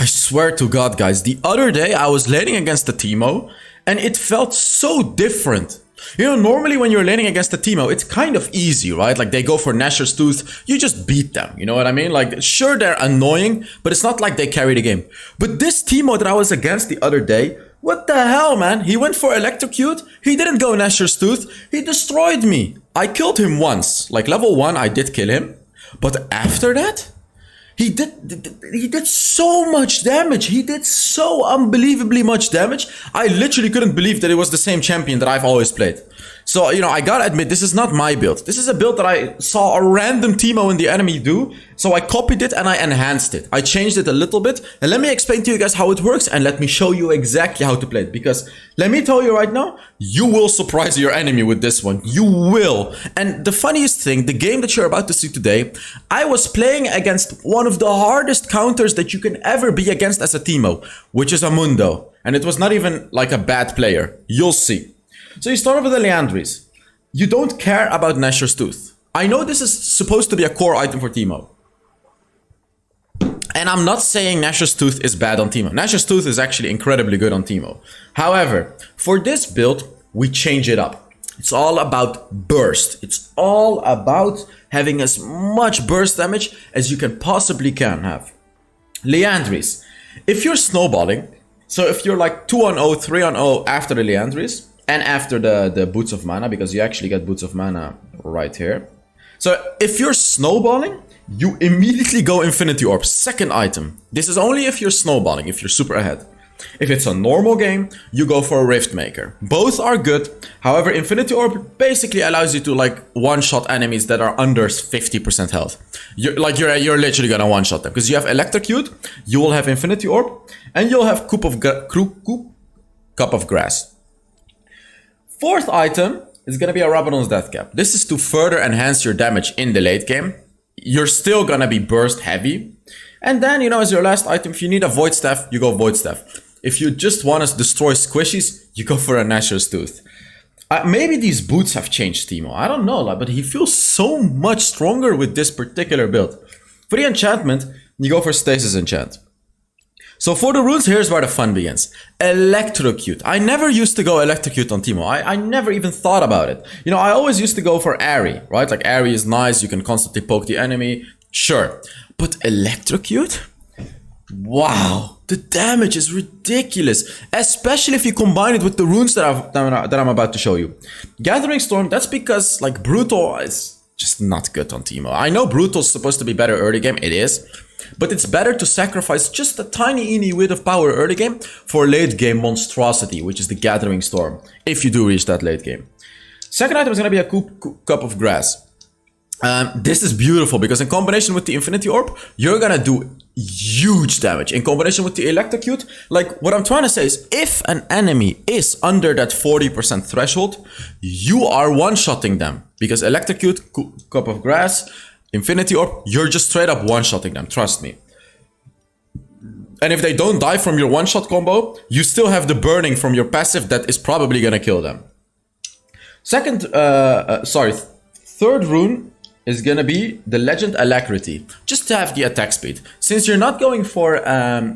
swear to God, guys, the other day I was laning against the Teemo and it felt so different. You know, normally when you're laning against the Teemo, it's kind of easy, right? Like they go for Nashor's Tooth, you just beat them, you know what I mean? Like, sure, they're annoying, but it's not like they carry the game. But this Teemo that I was against the other day, what the hell, man? He went for Electrocute, he didn't go Nashor's Tooth, he destroyed me. I killed him once, like level 1, I did kill him. But after that, he did so much damage. He did so unbelievably much damage. I literally couldn't believe that it was the same champion that I've always played. So, you know, I gotta admit, this is not my build. This is a build that I saw a random Teemo in the enemy do. So I copied it and I enhanced it. I changed it a little bit. And let me explain to you guys how it works. And let me show you exactly how to play it. Because let me tell you right now, you will surprise your enemy with this one. You will. And the funniest thing, the game that you're about to see today, I was playing against one of the hardest counters that you can ever be against as a Teemo, which is a Mundo. And it was not even like a bad player. You'll see. So you start off with the Leandries. You don't care about Nashor's Tooth. I know this is supposed to be a core item for Teemo. And I'm not saying Nashor's Tooth is bad on Teemo. Nashor's Tooth is actually incredibly good on Teemo. However, for this build, we change it up. It's all about burst. It's all about having as much burst damage as you can possibly have. Leandries. If you're snowballing, so if you're like 2-0, 3-0 after the Leandries, and after the Boots of Mana, because you actually get Boots of Mana right here. So if you're snowballing, you immediately go Infinity Orb, second item. This is only if you're snowballing, if you're super ahead. If it's a normal game, you go for a Rift Maker. Both are good. However, Infinity Orb basically allows you to like one-shot enemies that are under 50% health. You're literally gonna one-shot them. Because you have Electrocute, you will have Infinity Orb, and you'll have Cup of Grass. Fourth item is going to be a Rabadon's Death Cap. This is to further enhance your damage in the late game. You're still going to be burst heavy. And then, you know, as your last item, if you need a Void Staff, you go Void Staff. If you just want to destroy squishies, you go for a Nashor's Tooth. Maybe these boots have changed Teemo. I don't know, but he feels so much stronger with this particular build. For the enchantment, you go for Stasis Enchant. So for the runes, here's where the fun begins. Electrocute. I never used to go Electrocute on Teemo. I never even thought about it. You know, I always used to go for Airy, right? Like Airy is nice, you can constantly poke the enemy. Sure. But Electrocute? Wow. The damage is ridiculous. Especially if you combine it with the runes that I'm about to show you. Gathering Storm, that's because like Brutal is just not good on Teemo. I know Brutal is supposed to be better early game. It is. But it's better to sacrifice just a tiny bit of power early game for late game monstrosity, which is the Gathering Storm, if you do reach that late game. Second item is going to be a Cup of Grass. This is beautiful because in combination with the Infinity Orb, you're going to do huge damage. In combination with the Electrocute, like what I'm trying to say is if an enemy is under that 40% threshold, you are one-shotting them. Because Electrocute, Cup of Grass, Infinity Orb, you're just straight up one-shotting them, trust me. And if they don't die from your one-shot combo, you still have the burning from your passive that is probably gonna kill them. Third rune is gonna be the Legend Alacrity, just to have the attack speed. Since you're not going for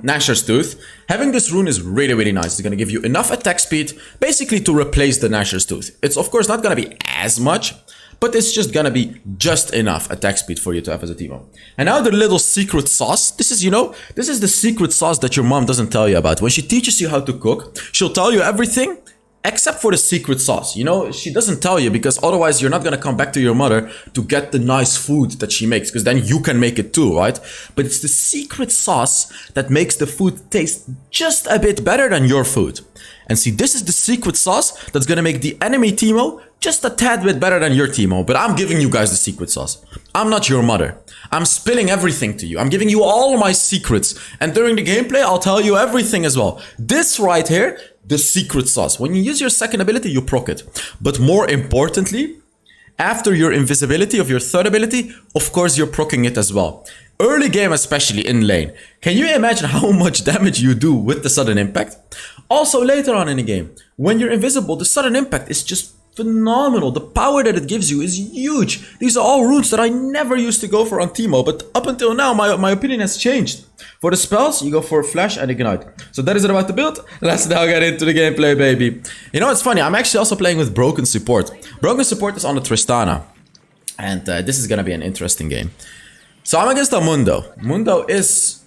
Nashor's Tooth, having this rune is really nice. It's gonna give you enough attack speed, basically to replace the Nashor's Tooth. It's of course not gonna be as much, but it's just gonna be just enough attack speed for you to have as a Teemo. And now the little secret sauce. This is, you know, this is the secret sauce that your mom doesn't tell you about. When she teaches you how to cook, she'll tell you everything except for the secret sauce. You know, she doesn't tell you because otherwise you're not gonna come back to your mother to get the nice food that she makes, because then you can make it too, right? But it's the secret sauce that makes the food taste just a bit better than your food. And see, this is the secret sauce that's gonna make the enemy Teemo just a tad bit better than your Teemo. But I'm giving you guys the secret sauce. I'm not your mother. I'm spilling everything to you. I'm giving you all my secrets. And during the gameplay, I'll tell you everything as well. This right here, the secret sauce. When you use your second ability, you proc it. But more importantly, after your invisibility of your third ability, of course, you're proccing it as well. Early game, especially in lane. Can you imagine how much damage you do with the sudden impact? Also later on in the game, when you're invisible, the sudden impact is just phenomenal. The power that it gives you is huge. These are all runes that I never used to go for on Teemo, but up until now, my opinion has changed. For the spells, you go for Flash and Ignite. So that is it about the build. Let's now get into the gameplay, baby. You know, it's funny. I'm actually also playing with Broken Support. Broken Support is on the Tristana. And this is going to be an interesting game. So I'm against a Mundo. Mundo is...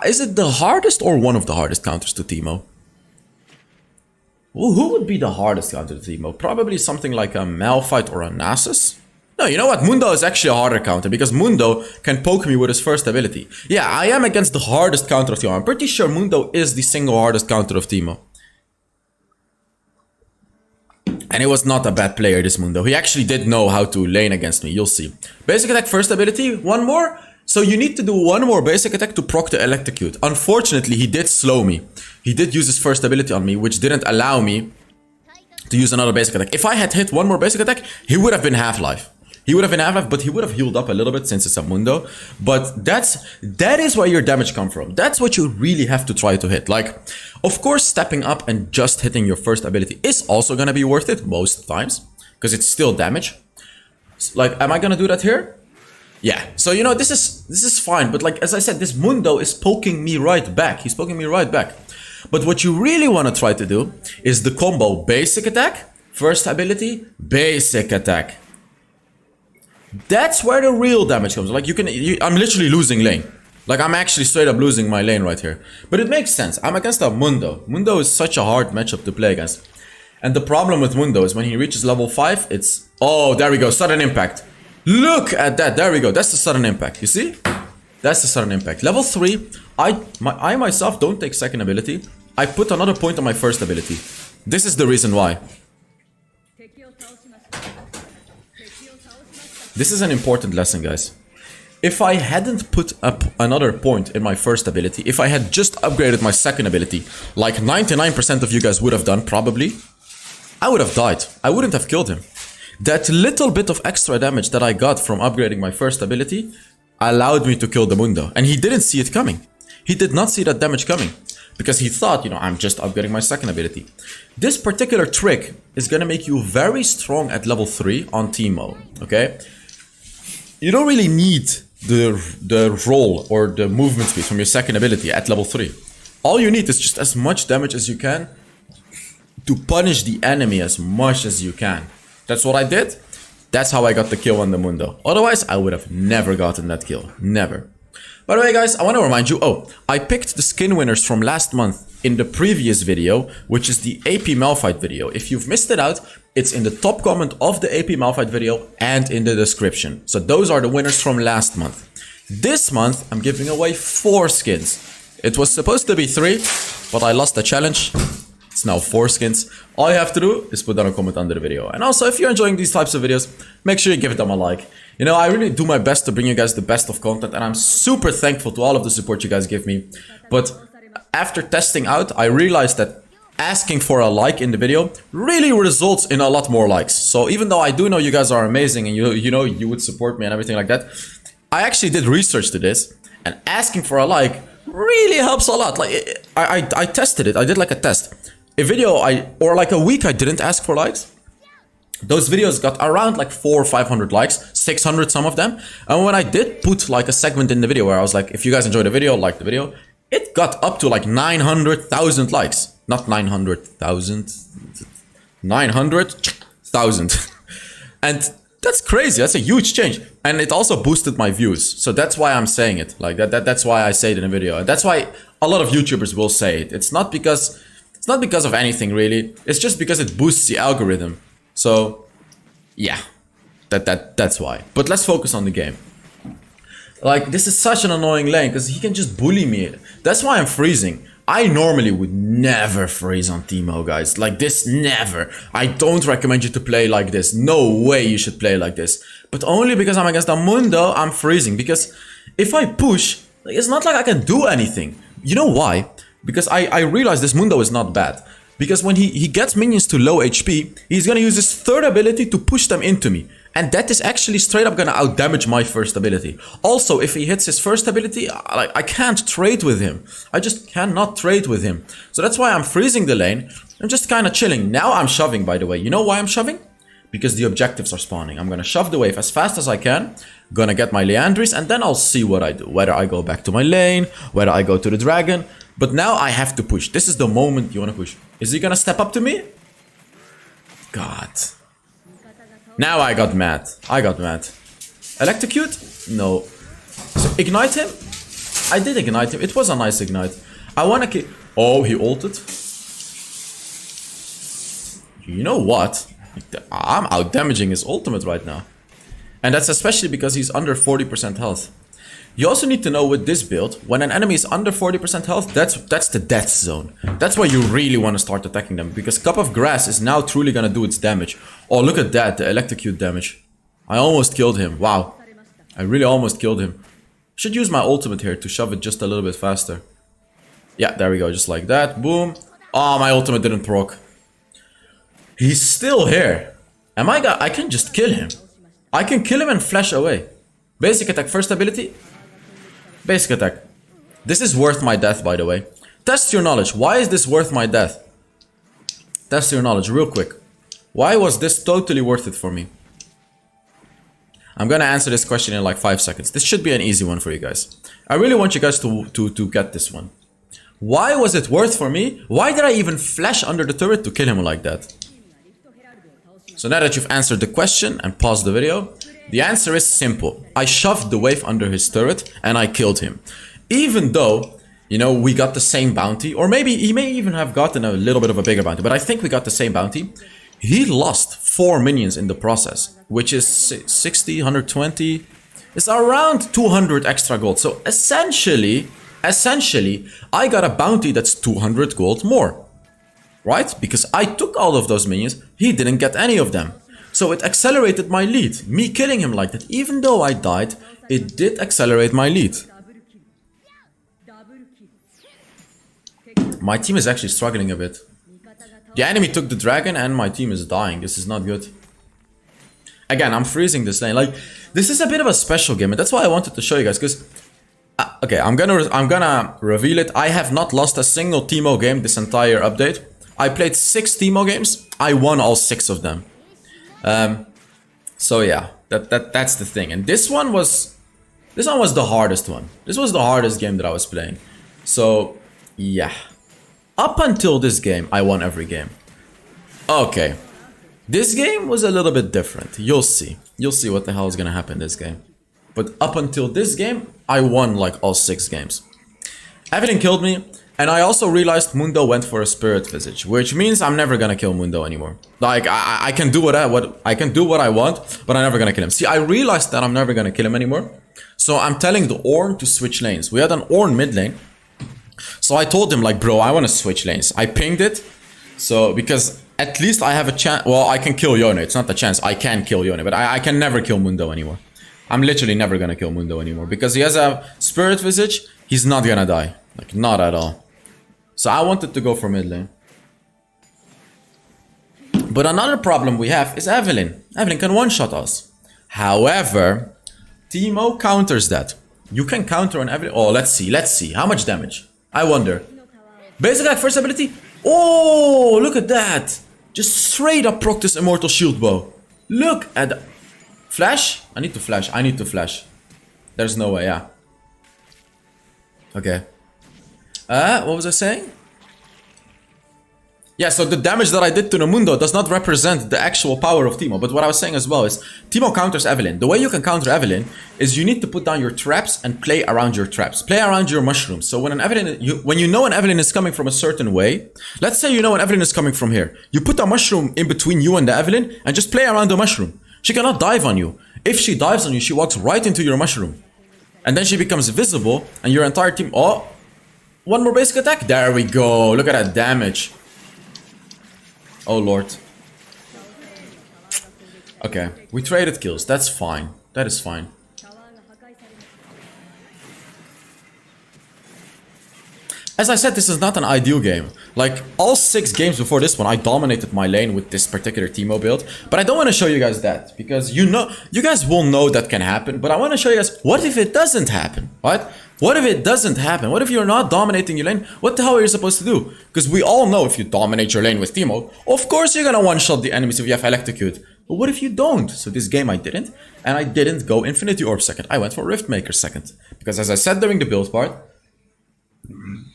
is it the hardest or one of the hardest counters to Teemo? Well, who would be the hardest counter to Teemo? Probably something like a Malphite or a Nasus? No, you know what? Mundo is actually a harder counter because Mundo can poke me with his first ability. Yeah, I am against the hardest counter of Teemo. I'm pretty sure Mundo is the single hardest counter of Teemo. And he was not a bad player, this Mundo. He actually did know how to lane against me, you'll see. Basic attack, first ability, one more. So you need to do one more basic attack to proc the Electrocute. Unfortunately, he did slow me. He did use his first ability on me, which didn't allow me to use another basic attack. If I had hit one more basic attack, he would have been half-life. He would have been half-life, but he would have healed up a little bit since it's a Mundo. But that is where your damage comes from. That's what you really have to try to hit. Like, of course, stepping up and just hitting your first ability is also going to be worth it most times, because it's still damage. Like, am I going to do that here? Yeah, so you know, this is fine, but like, as I said, this Mundo is poking me right back. He's poking me right back. But what you really want to try to do is the combo basic attack, first ability, basic attack. That's where the real damage comes. Like, I'm literally losing lane. Like, I'm actually straight up losing my lane right here. But it makes sense. I'm against a Mundo. Mundo is such a hard matchup to play against. And the problem with Mundo is when he reaches level 5, it's... Oh, there we go, sudden impact. Look at that, there we go, that's the sudden impact, you see? That's the sudden impact. Level 3, I myself don't take second ability. I put another point on my first ability. This is the reason why. This is an important lesson, guys. If I hadn't put up another point in my first ability, if I had just upgraded my second ability, like 99% of you guys would have done, probably, I would have died. I wouldn't have killed him. That little bit of extra damage that I got from upgrading my first ability allowed me to kill the Mundo. And he didn't see it coming. He did not see that damage coming. Because he thought, you know, I'm just upgrading my second ability. This particular trick is going to make you very strong at level 3 on Teemo. Okay? You don't really need the roll or the movement speed from your second ability at level 3. All you need is just as much damage as you can to punish the enemy as much as you can. That's what I did. That's how I got the kill on the Mundo. Otherwise, I would have never gotten that kill. Never. By the way, guys, I want to remind you, I picked the skin winners from last month in the previous video, which is the AP Malphite video. If you've missed it out, it's in the top comment of the AP Malphite video and in the description. So those are the winners from last month. This month, I'm giving away 4 skins. It was supposed to be 3, but I lost the challenge. It's now 4 skins. All you have to do is put down a comment under the video. And also, if you're enjoying these types of videos, make sure you give them a like. You know, I really do my best to bring you guys the best of content, and I'm super thankful to all of the support you guys give me. But after testing out, I realized that asking for a like in the video really results in a lot more likes. So even though I do know you guys are amazing and you know you would support me and everything like that, I actually did research to this, and asking for a like really helps a lot. Like I tested it. I did like a test. A video or like a week I didn't ask for likes. Those videos got around like 400 or 500 likes, 600 some of them. And when I did put like a segment in the video where I was like, if you guys enjoyed the video, like the video, it got up to like 900,000 likes. Not 900,000, 900,000. And that's crazy. That's a huge change. And it also boosted my views. So that's why I'm saying it. Like that's why I say it in a video. And that's why a lot of YouTubers will say it. It's not because of anything really. It's just because it boosts the algorithm. So yeah, that's why. But let's focus on the game. Like, this is such an annoying lane because he can just bully me. That's why I'm freezing. I normally would never freeze on Teemo, guys. Like this, never. I don't recommend you to play like this. No way you should play like this. But only because I'm against a Mundo, I'm freezing. Because if I push, it's not like I can do anything. You know why? Because I realize this Mundo is not bad. Because when he gets minions to low HP, he's gonna use his third ability to push them into me. And that is actually straight up gonna outdamage my first ability. Also, if he hits his first ability, I can't trade with him. I just cannot trade with him. So that's why I'm freezing the lane. I'm just kind of chilling. Now I'm shoving, by the way. You know why I'm shoving? Because the objectives are spawning. I'm gonna shove the wave as fast as I can. Gonna get my Leandris, and then I'll see what I do. Whether I go back to my lane, whether I go to the dragon. But now I have to push. This is the moment you wanna push. Is he gonna step up to me? God. Now I got mad. I got mad. Electrocute? No. So ignite him? I did ignite him. It was a nice ignite. I wanna kill. Oh, he ulted. You know what? I'm out damaging his ultimate right now. And that's especially because he's under 40% health. You also need to know with this build, when an enemy is under 40% health, that's the death zone. That's why you really want to start attacking them, because Cup of Grass is now truly gonna do its damage. Oh, look at that, the electrocute damage. I almost killed him, wow. I really almost killed him. Should use my ultimate here to shove it just a little bit faster. Yeah, there we go, just like that, boom. Oh, my ultimate didn't proc. He's still here. I can just kill him. I can kill him and flash away. Basic attack, first ability. Basic attack. This is worth my death, by the way. Test your knowledge. Why is this worth my death? Test your knowledge real quick. Why was this totally worth it for me? I'm gonna answer this question in like 5 seconds. This should be an easy one for you guys. I really want you guys to get this one. Why was it worth for me? Why did I even flash under the turret to kill him like that? So now that you've answered the question and paused the video, the answer is simple. I shoved the wave under his turret and I killed him. Even though, you know, we got the same bounty, or maybe he may even have gotten a little bit of a bigger bounty, but I think we got the same bounty. He lost 4 minions in the process, which is 60, 120, it's around 200 extra gold. So essentially, I got a bounty that's 200 gold more. Right? Because I took all of those minions, he didn't get any of them. So it accelerated my lead. Me killing him like that, even though I died, it did accelerate my lead. My team is actually struggling a bit. The enemy took the dragon and my team is dying. This is not good. Again, I'm freezing this lane. Like, this is a bit of a special game, and that's why I wanted to show you guys, because okay, I'm gonna reveal it. I have not lost a single Teemo game this entire update. I played 6 Teemo games. I won all 6 of them. So yeah, that's the thing. And this one was the hardest one. This was the hardest game that I was playing. So yeah, up until this game, I won every game. Okay, this game was a little bit different. You'll see. You'll see what the hell is gonna happen this game. But up until this game, I won like all 6 games. Evelyn killed me. And I also realized Mundo went for a Spirit Visage, which means I'm never gonna kill Mundo anymore. Like I can do what I want, but I'm never gonna kill him. See, I realized that I'm never gonna kill him anymore. So I'm telling the Ornn to switch lanes. We had an Ornn mid lane. So I told him like, bro, I wanna switch lanes. I pinged it. So because at least I have a chance. Well, I can kill Yone. It's not a chance. I can kill Yone, but I can never kill Mundo anymore. I'm literally never gonna kill Mundo anymore because he has a Spirit Visage. He's not gonna die. Like, not at all. So I wanted to go for mid lane. But another problem we have is Evelyn. Evelyn can one-shot us. However, Teemo counters that. You can counter on Evelyn. Oh, let's see. How much damage? I wonder. Basic attack, first ability. Oh, look at that. Just straight up proc this Immortal Shield Bow. Look at that. Flash? I need to flash. There's no way, yeah. Okay. What was I saying? Yeah, so the damage that I did to Mundo does not represent the actual power of Teemo. But what I was saying as well is, Teemo counters Evelyn. The way you can counter Evelyn is you need to put down your traps and play around your traps. Play around your mushrooms. So when you know an Evelyn is coming from a certain way, let's say you know an Evelyn is coming from here. You put a mushroom in between you and the Evelyn and just play around the mushroom. She cannot dive on you. If she dives on you, she walks right into your mushroom. And then she becomes visible and your entire team... Oh! One more basic attack. There we go. Look at that damage. Oh lord. Okay, we traded kills. That's fine. That is fine. As I said, this is not an ideal game. Like, all 6 games before this one, I dominated my lane with this particular Teemo build. But I don't want to show you guys that, because you guys will know that can happen. But I want to show you guys, what if it doesn't happen, right? What if it doesn't happen? What if you're not dominating your lane? What the hell are you supposed to do? Because we all know if you dominate your lane with Teemo, of course you're gonna one-shot the enemies if you have Electrocute. But what if you don't? So this game I didn't. And I didn't go Infinity Orb second. I went for Riftmaker second. Because as I said during the build part,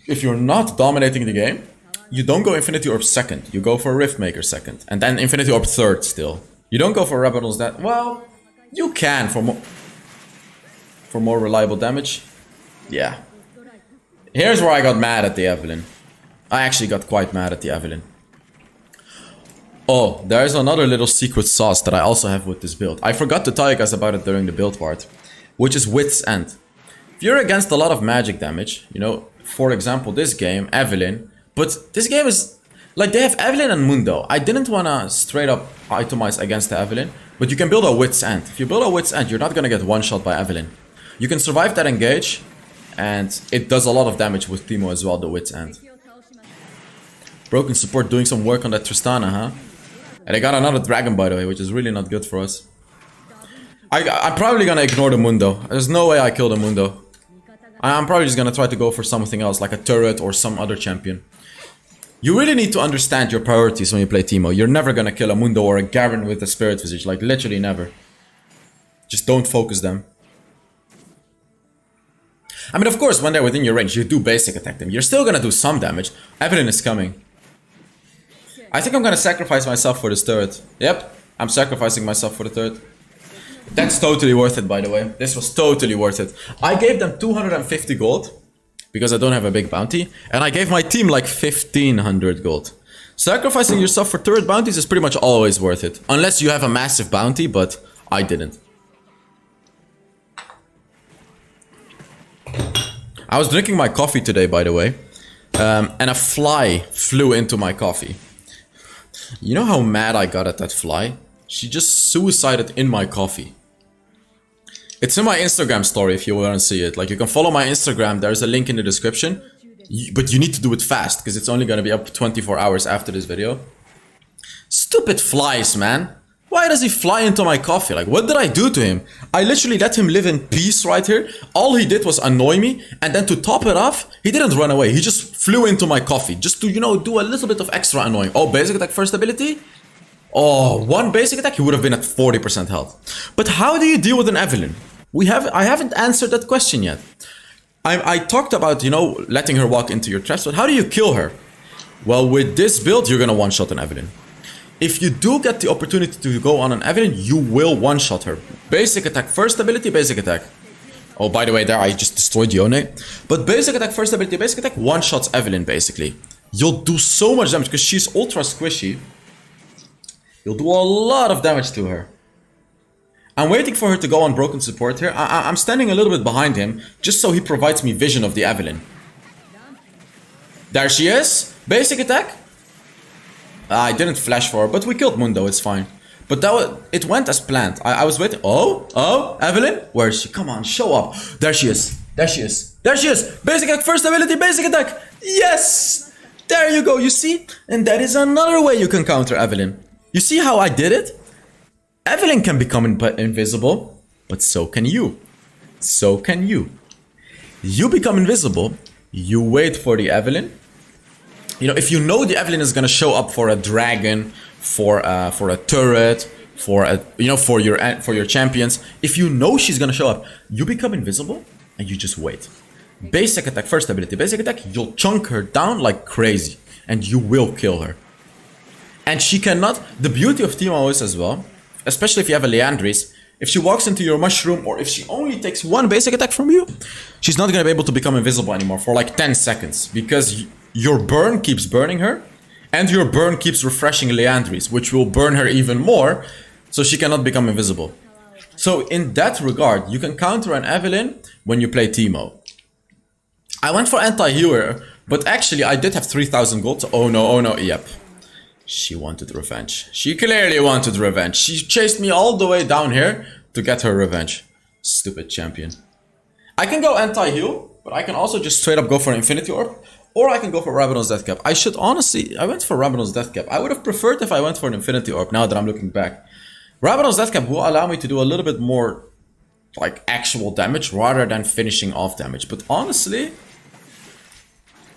if you're not dominating the game, you don't go Infinity Orb second. You go for Riftmaker second. And then Infinity Orb third still. You don't go for Rebels that... Well, you can for more reliable damage. Yeah. Here's where I got mad at the Evelyn. I actually got quite mad at the Evelyn. Oh, there's another little secret sauce that I also have with this build. I forgot to tell you guys about it during the build part. Which is Wit's End. If you're against a lot of magic damage, you know, for example, this game, Evelyn. But this game is... Like, they have Evelyn and Mundo. I didn't want to straight up itemize against the Evelyn. But you can build a Wit's End. If you build a Wit's End, you're not going to get one-shot by Evelyn. You can survive that engage. And it does a lot of damage with Teemo as well, the Wit's End. Broken support doing some work on that Tristana, huh? And I got another dragon, by the way, which is really not good for us. I'm probably gonna ignore the Mundo. There's no way I kill the Mundo. I'm probably just gonna try to go for something else, like a turret or some other champion. You really need to understand your priorities when you play Teemo. You're never gonna kill a Mundo or a Garen with a Spirit Visage, like literally never. Just don't focus them. I mean, of course, when they're within your range, you do basic attack them. You're still gonna do some damage. Evelyn is coming. I think I'm gonna sacrifice myself for this turret. Yep, I'm sacrificing myself for the turret. That's totally worth it, by the way. This was totally worth it. I gave them 250 gold, because I don't have a big bounty. And I gave my team like 1500 gold. Sacrificing yourself for turret bounties is pretty much always worth it. Unless you have a massive bounty, but I didn't. I was drinking my coffee today, by the way, and a fly flew into my coffee. You know how mad I got at that fly? She just suicided in my coffee. It's in my Instagram story if you want to see it. Like, you can follow my Instagram, there's a link in the description. But you need to do it fast, because it's only going to be up 24 hours after this video. Stupid flies, man. Why does he fly into my coffee? Like, what did I do to him? I literally let him live in peace right here. All he did was annoy me. And then to top it off, he didn't run away. He just flew into my coffee. Just to, you know, do a little bit of extra annoying. Oh, basic attack first ability? Oh, one basic attack, he would have been at 40% health. But how do you deal with an Evelyn? I haven't answered that question yet. I talked about, you know, letting her walk into your traps. But how do you kill her? Well, with this build, you're going to one-shot an Evelyn. If you do get the opportunity to go on an Evelyn, you will one-shot her. Basic attack, first ability, basic attack. Oh, by the way, there I just destroyed Yone. But basic attack, first ability, basic attack, one-shots Evelyn, basically. You'll do so much damage, because she's ultra squishy. You'll do a lot of damage to her. I'm waiting for her to go on broken support here. I'm standing a little bit behind him, just so he provides me vision of the Evelyn. There she is. Basic attack. I didn't flash for her, but we killed Mundo, it's fine. But it went as planned. I was waiting. Oh, Evelyn? Where is she? Come on, show up. There she is. There she is. There she is. Basic attack, first ability, basic attack. Yes! There you go, you see? And that is another way you can counter Evelyn. You see how I did it? Evelyn can become invisible, but so can you. So can you. You become invisible, you wait for the Evelyn. You know, if you know the Evelyn is gonna show up for a dragon, for a turret, for your champions, if you know she's gonna show up, you become invisible and you just wait. Basic attack, first ability, basic attack, you'll chunk her down like crazy, and you will kill her. And she cannot. The beauty of Teemo is as well, especially if you have a Leandris, if she walks into your mushroom, or if she only takes one basic attack from you, she's not gonna be able to become invisible anymore for like 10 seconds, because your burn keeps burning her, and your burn keeps refreshing Leandris, which will burn her even more, so she cannot become invisible. So in that regard, you can counter an Evelyn when you play Teemo. I went for anti-healer, but actually I did have 3000 gold, so oh no, yep. She wanted revenge. She clearly wanted revenge. She chased me all the way down here to get her revenge. Stupid champion. I can go anti-heal, but I can also just straight up go for an Infinity Orb. Or I can go for Rabadon's Death Cap. I should honestly... I went for Rabadon's Death Cap. I would have preferred if I went for an Infinity Orb, now that I'm looking back. Rabadon's Death Cap will allow me to do a little bit more, like, actual damage rather than finishing off damage. But honestly...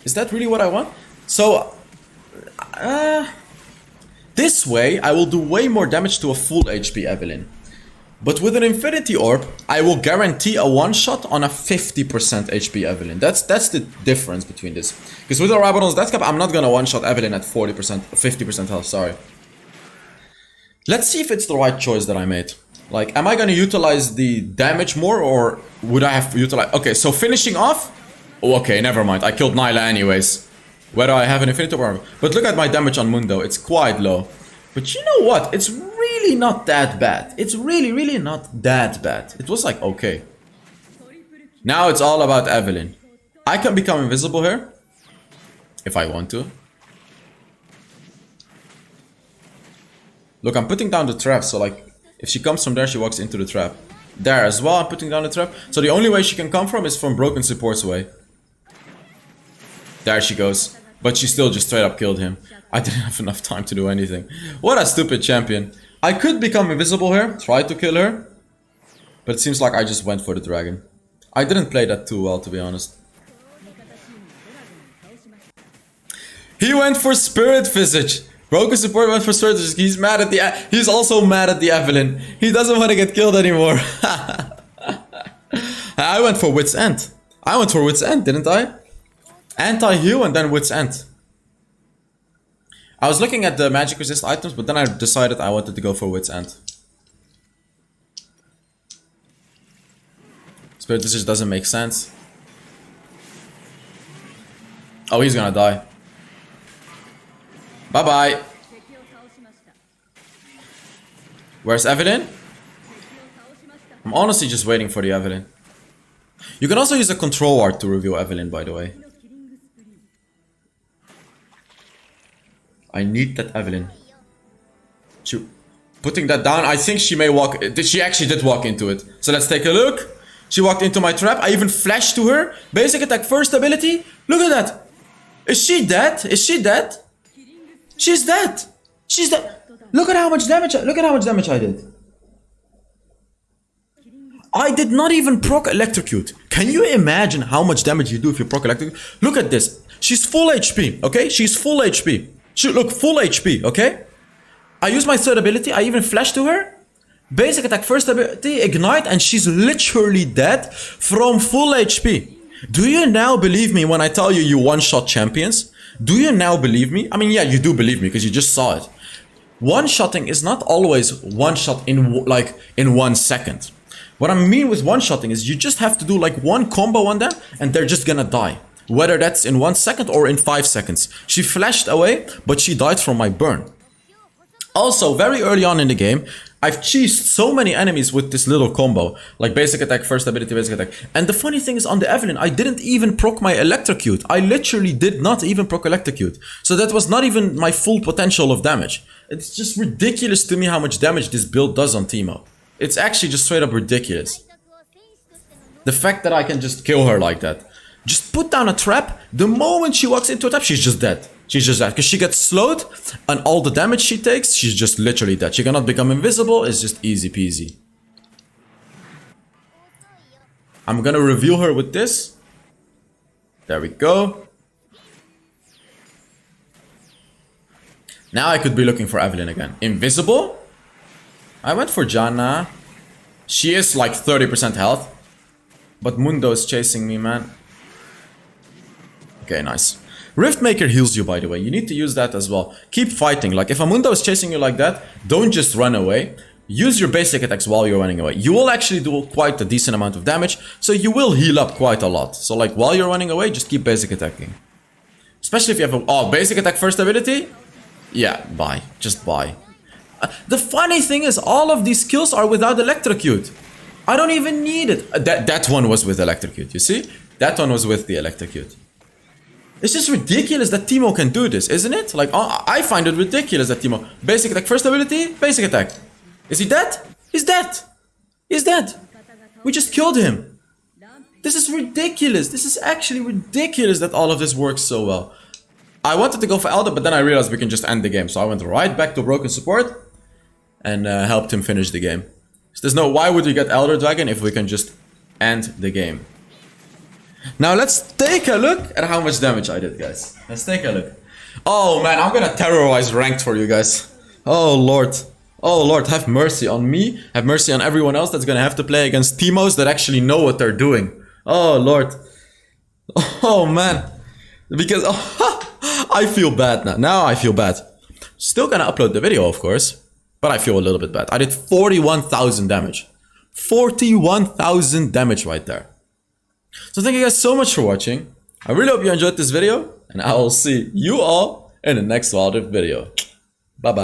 Is that really what I want? So... this way, I will do way more damage to a full HP Evelynn. But with an Infinity Orb, I will guarantee a one-shot on a 50% HP Evelynn. That's the difference between this. Because with a Rabadon's Death Cap, I'm not gonna one-shot Evelynn at 40%, 50% health, sorry. Let's see if it's the right choice that I made. Like, am I gonna utilize the damage more, or would I have to utilize... Okay, so finishing off... Oh, okay, never mind. I killed Nyla anyways. Whether I have an Infinity Orb. But look at my damage on Mundo. It's quite low. But you know what? It's really not that bad. It's really not that bad. It was like, okay. Now it's all about Evelynn. I can become invisible here. If I want to. Look, I'm putting down the trap. So like, if she comes from there, she walks into the trap. There as well, I'm putting down the trap. So the only way she can come from is from Broken Support's way. There she goes. But she still just straight up killed him. I didn't have enough time to do anything. What a stupid champion. I could become invisible here, try to kill her. But it seems like I just went for the dragon. I didn't play that too well, to be honest. He went for Spirit Visage. Broken Support went for Spirit Visage. He's mad at the... He's also mad at the Evelynn. He doesn't want to get killed anymore. I went for Wit's End. I went for Wit's End, didn't I? Anti-heal and then Wit's End. I was looking at the magic resist items, but then I decided I wanted to go for Wit's End. Spirit Visage doesn't make sense. Oh, he's gonna die. Bye-bye. Where's Evelynn? I'm honestly just waiting for the Evelynn. You can also use a control art to reveal Evelynn, by the way. I need that Evelynn. Putting that down, I think she may walk... She actually did walk into it. So let's take a look. She walked into my trap. I even flashed to her. Basic attack, first ability. Look at that. Is she dead? Is she dead? She's dead. She's dead. Look at how much damage. Look at how much damage I did. I did not even proc Electrocute. Can you imagine how much damage you do if you proc Electrocute? Look at this. She's full HP. Okay, she's full HP. Look, full HP, okay? I use my third ability, I even flash to her. Basic attack, first ability, ignite, and she's literally dead from full HP. Do you now believe me when I tell you one-shot champions? Do you now believe me? I mean, yeah, you do believe me because you just saw it. One-shotting is not always one-shot in 1 second. What I mean with one-shotting is you just have to do like one combo on them and they're just gonna die. Whether that's in 1 second or in 5 seconds. She flashed away, but she died from my burn. Also, very early on in the game, I've cheesed so many enemies with this little combo. Like basic attack, first ability, basic attack. And the funny thing is on the Evelynn, I didn't even proc my Electrocute. I literally did not even proc Electrocute. So that was not even my full potential of damage. It's just ridiculous to me how much damage this build does on Teemo. It's actually just straight up ridiculous. The fact that I can just kill her like that. Just put down a trap. The moment she walks into a trap, she's just dead. She's just dead. Because she gets slowed, and all the damage she takes, she's just literally dead. She cannot become invisible. It's just easy peasy. I'm gonna reveal her with this. There we go. Now I could be looking for Evelynn again. Invisible? I went for Janna. She is like 30% health. But Mundo is chasing me, man. Okay, nice. Riftmaker heals you, by the way. You need to use that as well. Keep fighting. Like, if a Mundo is chasing you like that, don't just run away. Use your basic attacks while you're running away. You will actually do quite a decent amount of damage, so you will heal up quite a lot. So, like, while you're running away, just keep basic attacking. Especially if you have a... Oh, basic attack first ability? Yeah, bye. Just bye. The funny thing is, all of these skills are without Electrocute. I don't even need it. That one was with Electrocute, you see? That one was with the Electrocute. It's just ridiculous that Teemo can do this, isn't it? Like, I find it ridiculous that Teemo... Basic attack, first ability, basic attack. Is he dead? He's dead. He's dead. We just killed him. This is ridiculous. This is actually ridiculous that all of this works so well. I wanted to go for Elder, but then I realized we can just end the game. So I went right back to Broken Support and helped him finish the game. So there's no, why would we get Elder Dragon if we can just end the game? Now let's take a look at how much damage I did, guys. Let's take a look. Oh man, I'm gonna terrorize ranked for you guys. Oh lord. Oh lord, have mercy on me. Have mercy on everyone else that's gonna have to play against Teemos that actually know what they're doing. Oh lord. Oh man. Because I feel bad now. Now I feel bad. Still gonna upload the video, of course. But I feel a little bit bad. I did 41,000 damage. 41,000 damage right there. So thank you guys so much for watching. I really hope you enjoyed this video. And I will see you all in the next Wild Rift video. Bye bye.